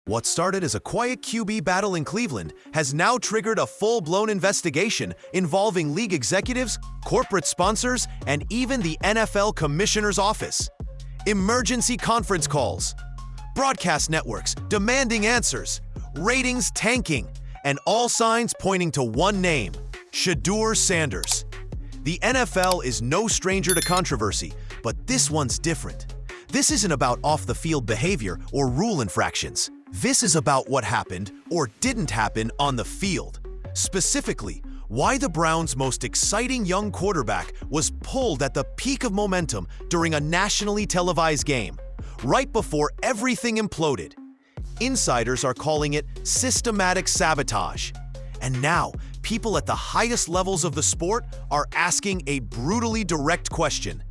What started as a quiet QB battle in Cleveland has now triggered a full-blown investigation involving league executives, corporate sponsors, and even the NFL Commissioner's Office. Emergency conference calls, broadcast networks demanding answers, ratings tanking, and all signs pointing to one name: Shedeur Sanders. The NFL is no stranger to controversy, but this one's different. This isn't about off-the-field behavior or rule infractions. This is about what happened or didn't happen on the field. Specifically, why the Browns' most exciting young quarterback was pulled at the peak of momentum during a nationally televised game, right before everything imploded. Insiders are calling it systematic sabotage. And now, people at the highest levels of the sport are asking a brutally direct question.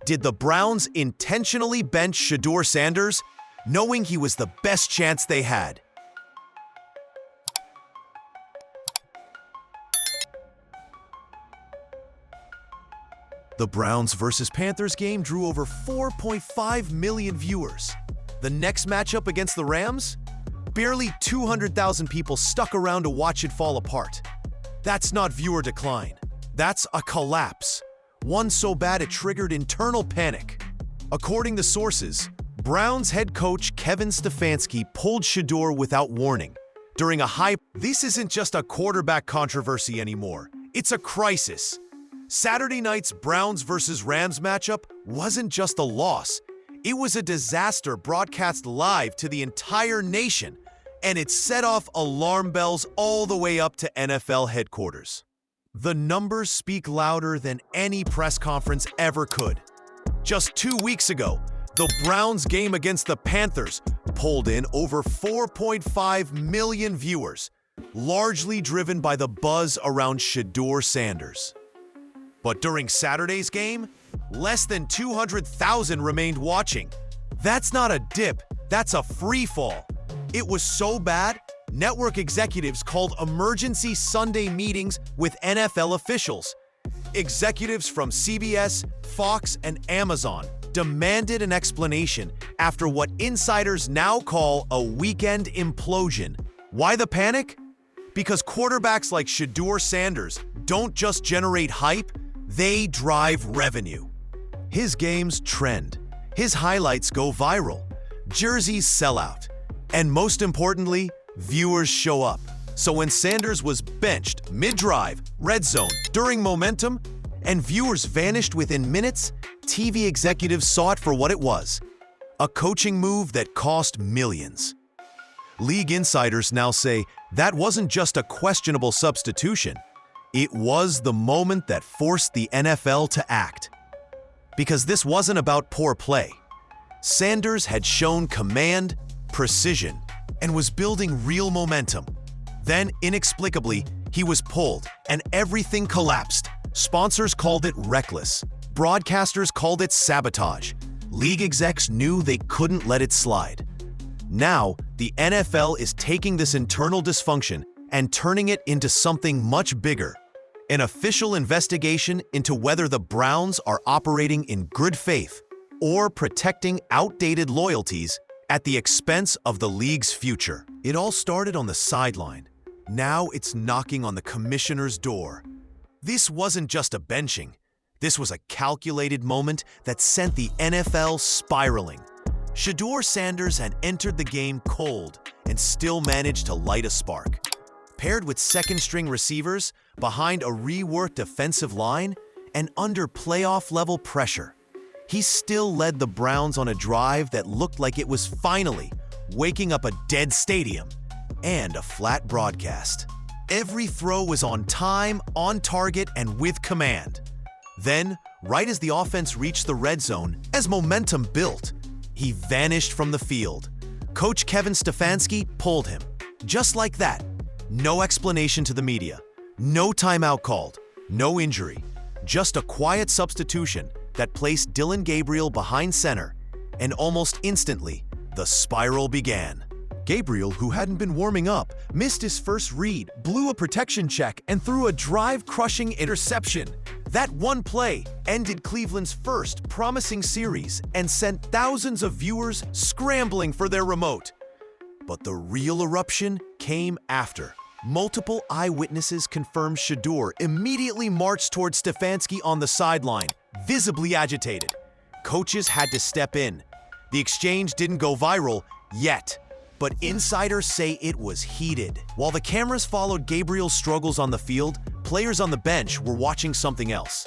Did the Browns intentionally bench Shedeur Sanders, knowing he was the best chance they had? The Browns vs. Panthers game drew over 4.5 million viewers. The next matchup against the Rams? Barely 200,000 people stuck around to watch it fall apart. That's not viewer decline. That's a collapse. One so bad it triggered internal panic. According to sources, Browns head coach Kevin Stefanski pulled Shedeur without warning. During a high, this isn't just a quarterback controversy anymore. It's a crisis. Saturday night's Browns vs. Rams matchup wasn't just a loss. It was a disaster broadcast live to the entire nation, and it set off alarm bells all the way up to NFL headquarters. The numbers speak louder than any press conference ever could. Just 2 weeks ago, the Browns game against the Panthers pulled in over 4.5 million viewers, largely driven by the buzz around Shedeur Sanders. But during Saturday's game, less than 200,000 remained watching. That's not a dip, that's a free fall. It was so bad, network executives called emergency Sunday meetings with NFL officials. Executives from CBS, Fox, and Amazon demanded an explanation after what insiders now call a weekend implosion. Why the panic? Because quarterbacks like Shedeur Sanders don't just generate hype, they drive revenue. His games trend, his highlights go viral, jerseys sell out, and most importantly, viewers show up. So when Sanders was benched mid-drive, red zone, during momentum, and viewers vanished within minutes, TV executives saw it for what it was: a coaching move that cost millions. League insiders now say that wasn't just a questionable substitution. It was the moment that forced the NFL to act. Because this wasn't about poor play. Sanders had shown command, precision, and was building real momentum. Then, inexplicably, he was pulled, and everything collapsed. Sponsors called it reckless. Broadcasters called it sabotage. League execs knew they couldn't let it slide. Now, the NFL is taking this internal dysfunction and turning it into something much bigger: an official investigation into whether the Browns are operating in good faith or protecting outdated loyalties at the expense of the league's future. It all started on the sideline. Now it's knocking on the commissioner's door. This wasn't just a benching. This was a calculated moment that sent the NFL spiraling. Shedeur Sanders had entered the game cold and still managed to light a spark. Paired with second-string receivers, behind a reworked defensive line, and under playoff-level pressure, he still led the Browns on a drive that looked like it was finally waking up a dead stadium and a flat broadcast. Every throw was on time, on target, and with command. Then, right as the offense reached the red zone, as momentum built, he vanished from the field. Coach Kevin Stefanski pulled him. Just like that. No explanation to the media. No timeout called. No injury. Just a quiet substitution that placed Dillon Gabriel behind center, and almost instantly, the spiral began. Gabriel, who hadn't been warming up, missed his first read, blew a protection check, and threw a drive-crushing interception. That one play ended Cleveland's first promising series and sent thousands of viewers scrambling for their remote. But the real eruption came after. Multiple eyewitnesses confirmed Shedeur immediately marched towards Stefanski on the sideline, visibly agitated. Coaches had to step in. The exchange didn't go viral yet, but insiders say it was heated. While the cameras followed Gabriel's struggles on the field, players on the bench were watching something else.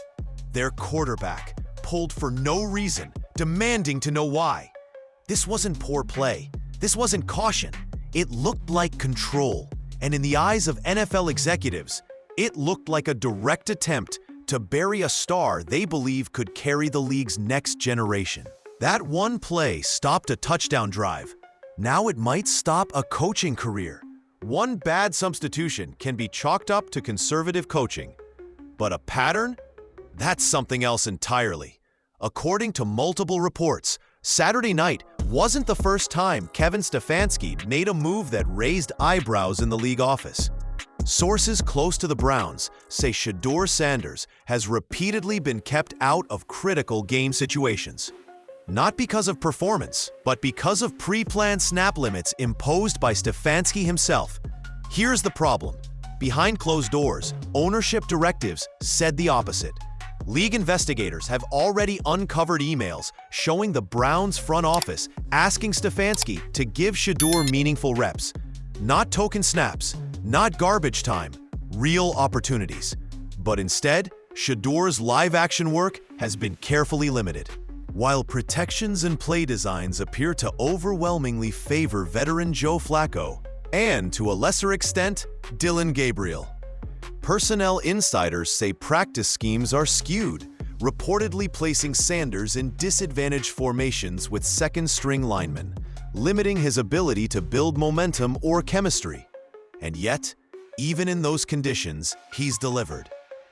Their quarterback pulled for no reason, demanding to know why. This wasn't poor play. This wasn't caution. It looked like control. And in the eyes of NFL executives, it looked like a direct attempt to bury a star they believe could carry the league's next generation. That one play stopped a touchdown drive. Now it might stop a coaching career. One bad substitution can be chalked up to conservative coaching. But a pattern? That's something else entirely. According to multiple reports, Saturday night wasn't the first time Kevin Stefanski made a move that raised eyebrows in the league office. Sources close to the Browns say Shedeur Sanders has repeatedly been kept out of critical game situations. Not because of performance, but because of pre-planned snap limits imposed by Stefanski himself. Here's the problem. Behind closed doors, ownership directives said the opposite. League investigators have already uncovered emails showing the Browns front office asking Stefanski to give Shedeur meaningful reps. Not token snaps, not garbage time, real opportunities. But instead, Shedeur's live-action work has been carefully limited. While protections and play designs appear to overwhelmingly favor veteran Joe Flacco, and to a lesser extent, Dillon Gabriel. Personnel insiders say practice schemes are skewed, reportedly placing Sanders in disadvantaged formations with second-string linemen, limiting his ability to build momentum or chemistry. And yet, even in those conditions, he's delivered.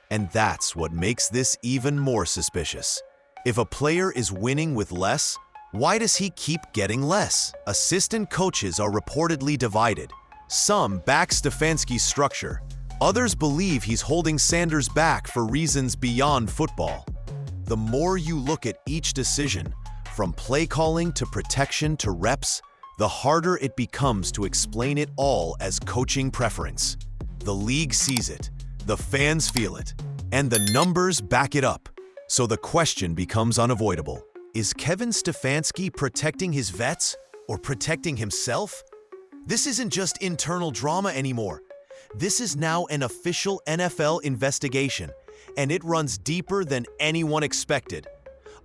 And that's what makes this even more suspicious. If a player is winning with less, why does he keep getting less? Assistant coaches are reportedly divided. Some back Stefanski's structure. Others believe he's holding Sanders back for reasons beyond football. The more you look at each decision, from play calling to protection to reps, the harder it becomes to explain it all as coaching preference. The league sees it, the fans feel it, and the numbers back it up. So the question becomes unavoidable. Is Kevin Stefanski protecting his vets or protecting himself? This isn't just internal drama anymore. This is now an official NFL investigation, and it runs deeper than anyone expected.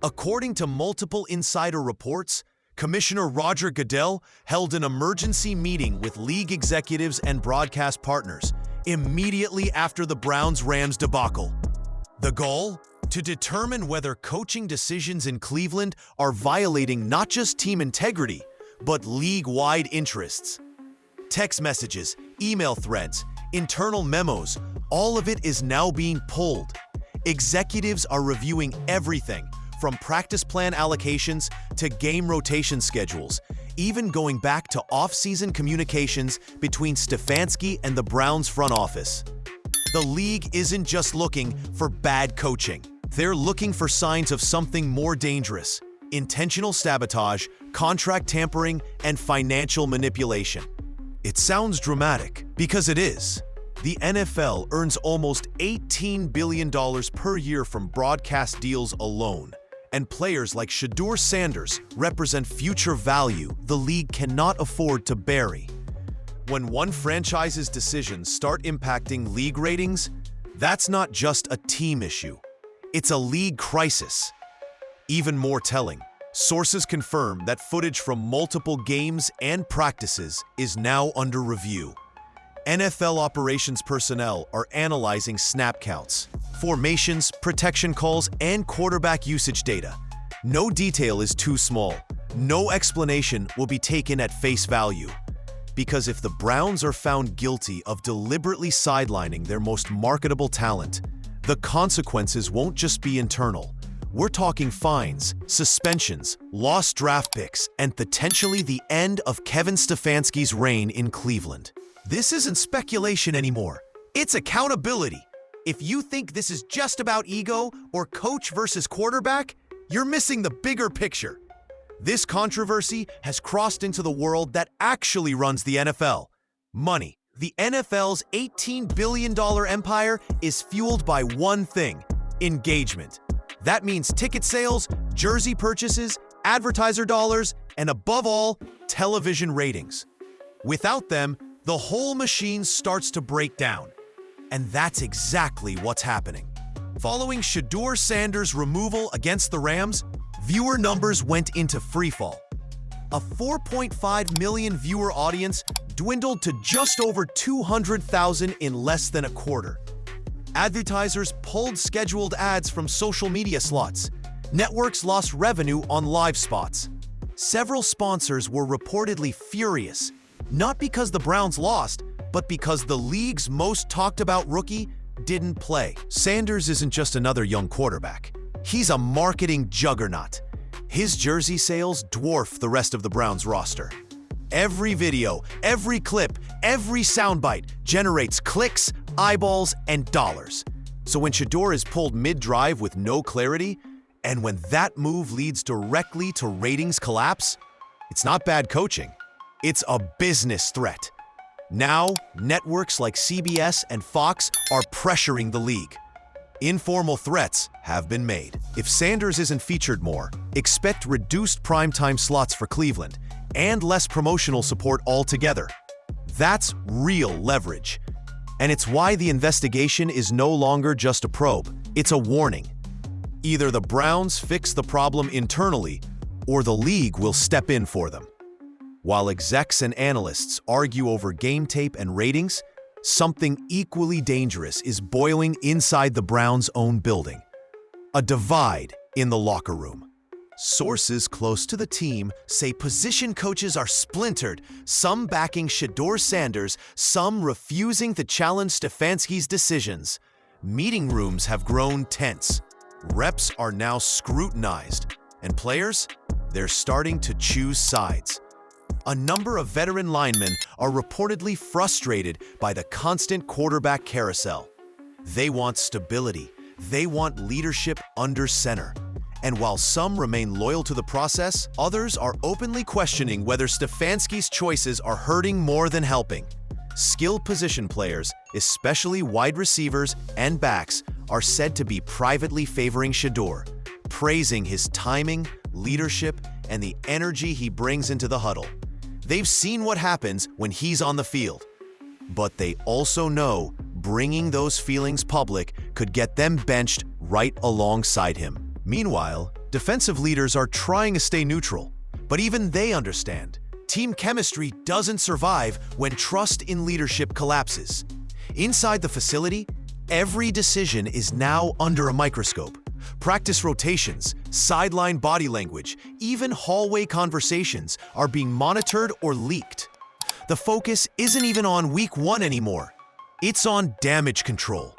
According to multiple insider reports, Commissioner Roger Goodell held an emergency meeting with league executives and broadcast partners immediately after the Browns-Rams debacle. The goal? To determine whether coaching decisions in Cleveland are violating not just team integrity, but league-wide interests. Text messages, email threads, internal memos, all of it is now being pulled. Executives are reviewing everything from practice plan allocations to game rotation schedules, even going back to off-season communications between Stefanski and the Browns front office. The league isn't just looking for bad coaching. They're looking for signs of something more dangerous: intentional sabotage, contract tampering, and financial manipulation. It sounds dramatic, because it is. The NFL earns almost $18 billion per year from broadcast deals alone, and players like Shedeur Sanders represent future value the league cannot afford to bury. When one franchise's decisions start impacting league ratings, that's not just a team issue. It's a league crisis. Even more telling, sources confirm that footage from multiple games and practices is now under review. NFL operations personnel are analyzing snap counts, formations, protection calls, and quarterback usage data. No detail is too small. No explanation will be taken at face value. Because if the Browns are found guilty of deliberately sidelining their most marketable talent, the consequences won't just be internal. We're talking fines, suspensions, lost draft picks, and potentially the end of Kevin Stefanski's reign in Cleveland. This isn't speculation anymore. It's accountability. If you think this is just about ego or coach versus quarterback, you're missing the bigger picture. This controversy has crossed into the world that actually runs the NFL. Money. The NFL's $18 billion empire is fueled by one thing: engagement. That means ticket sales, jersey purchases, advertiser dollars, and above all, television ratings. Without them, the whole machine starts to break down. And that's exactly what's happening. Following Shedeur Sanders' removal against the Rams, viewer numbers went into freefall. A 4.5 million viewer audience dwindled to just over 200,000 in less than a quarter. Advertisers pulled scheduled ads from social media slots. Networks lost revenue on live spots. Several sponsors were reportedly furious, not because the Browns lost, but because the league's most talked about rookie didn't play. Sanders isn't just another young quarterback. He's a marketing juggernaut. His jersey sales dwarf the rest of the Browns roster. Every video, every clip, every soundbite generates clicks, eyeballs, and dollars. So when Shedeur is pulled mid-drive with no clarity, and when that move leads directly to ratings collapse, it's not bad coaching. It's a business threat. Now, networks like CBS and Fox are pressuring the league. Informal threats have been made. If Sanders isn't featured more, expect reduced primetime slots for Cleveland and less promotional support altogether. That's real leverage. And it's why the investigation is no longer just a probe, it's a warning. Either the Browns fix the problem internally, or the league will step in for them. While execs and analysts argue over game tape and ratings, something equally dangerous is boiling inside the Browns' own building. A divide in the locker room. Sources close to the team say position coaches are splintered, some backing Shedeur Sanders, some refusing to challenge Stefanski's decisions. Meeting rooms have grown tense. Reps are now scrutinized, and players, they're starting to choose sides. A number of veteran linemen are reportedly frustrated by the constant quarterback carousel. They want stability. They want leadership under center. And while some remain loyal to the process, others are openly questioning whether Stefanski's choices are hurting more than helping. Skilled position players, especially wide receivers and backs, are said to be privately favoring Shedeur, praising his timing, leadership, and the energy he brings into the huddle. They've seen what happens when he's on the field. But they also know bringing those feelings public could get them benched right alongside him. Meanwhile, defensive leaders are trying to stay neutral, but even they understand team chemistry doesn't survive when trust in leadership collapses. Inside the facility, every decision is now under a microscope. Practice rotations, sideline body language, even hallway conversations are being monitored or leaked. The focus isn't even on week 1 anymore. It's on damage control.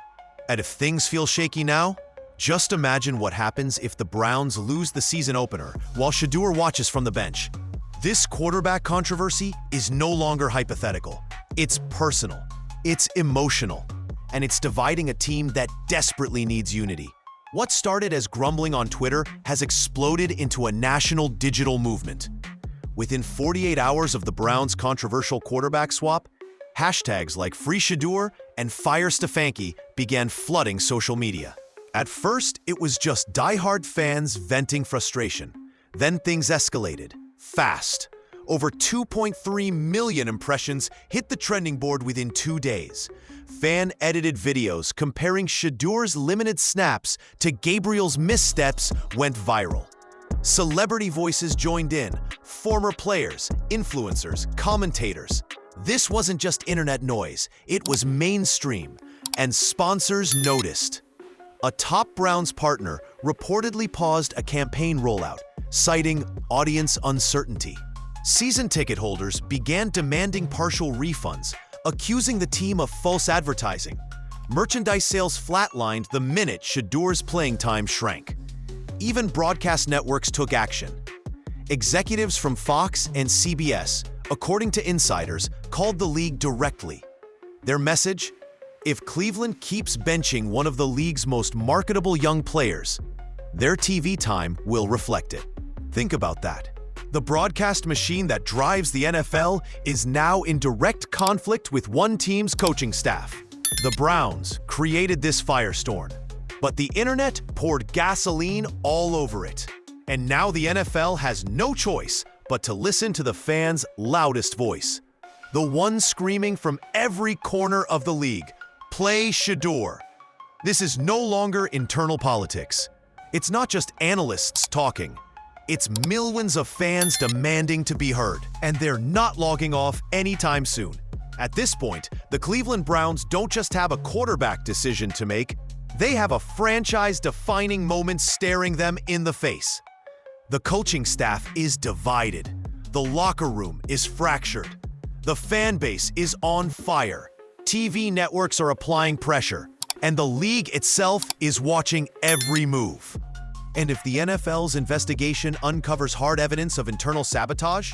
And if things feel shaky now, just imagine what happens if the Browns lose the season opener while Shedeur watches from the bench. This quarterback controversy is no longer hypothetical. It's personal, it's emotional, and it's dividing a team that desperately needs unity. What started as grumbling on Twitter has exploded into a national digital movement. Within 48 hours of the Browns' controversial quarterback swap, hashtags like Free Shedeur and Fire Stefanski began flooding social media. At first, it was just diehard fans venting frustration. Then things escalated, fast. Over 2.3 million impressions hit the trending board within 2 days. Fan-edited videos comparing Shedeur's limited snaps to Gabriel's missteps went viral. Celebrity voices joined in, former players, influencers, commentators. This wasn't just internet noise, it was mainstream, and sponsors noticed. A top Browns partner reportedly paused a campaign rollout, citing audience uncertainty. Season ticket holders began demanding partial refunds, accusing the team of false advertising. Merchandise sales flatlined the minute Shedeur's playing time shrank. Even broadcast networks took action. Executives from Fox and CBS, according to insiders, called the league directly. Their message? If Cleveland keeps benching one of the league's most marketable young players, their TV time will reflect it. Think about that. The broadcast machine that drives the NFL is now in direct conflict with one team's coaching staff. The Browns created this firestorm, but the internet poured gasoline all over it. And now the NFL has no choice but to listen to the fans' loudest voice. The one screaming from every corner of the league, "Play Shedeur." This is no longer internal politics. It's not just analysts talking. It's millions of fans demanding to be heard, and they're not logging off anytime soon. At this point, the Cleveland Browns don't just have a quarterback decision to make, they have a franchise-defining moment staring them in the face. The coaching staff is divided. The locker room is fractured. The fan base is on fire. TV networks are applying pressure, and the league itself is watching every move. And if the NFL's investigation uncovers hard evidence of internal sabotage,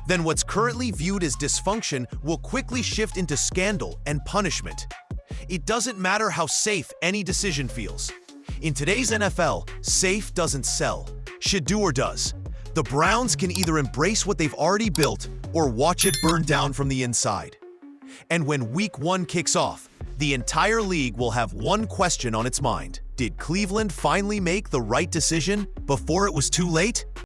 then what's currently viewed as dysfunction will quickly shift into scandal and punishment. It doesn't matter how safe any decision feels. In today's NFL, safe doesn't sell. Shedeur does. The Browns can either embrace what they've already built or watch it burn down from the inside. And when Week 1 kicks off, the entire league will have one question on its mind. Did Cleveland finally make the right decision before it was too late?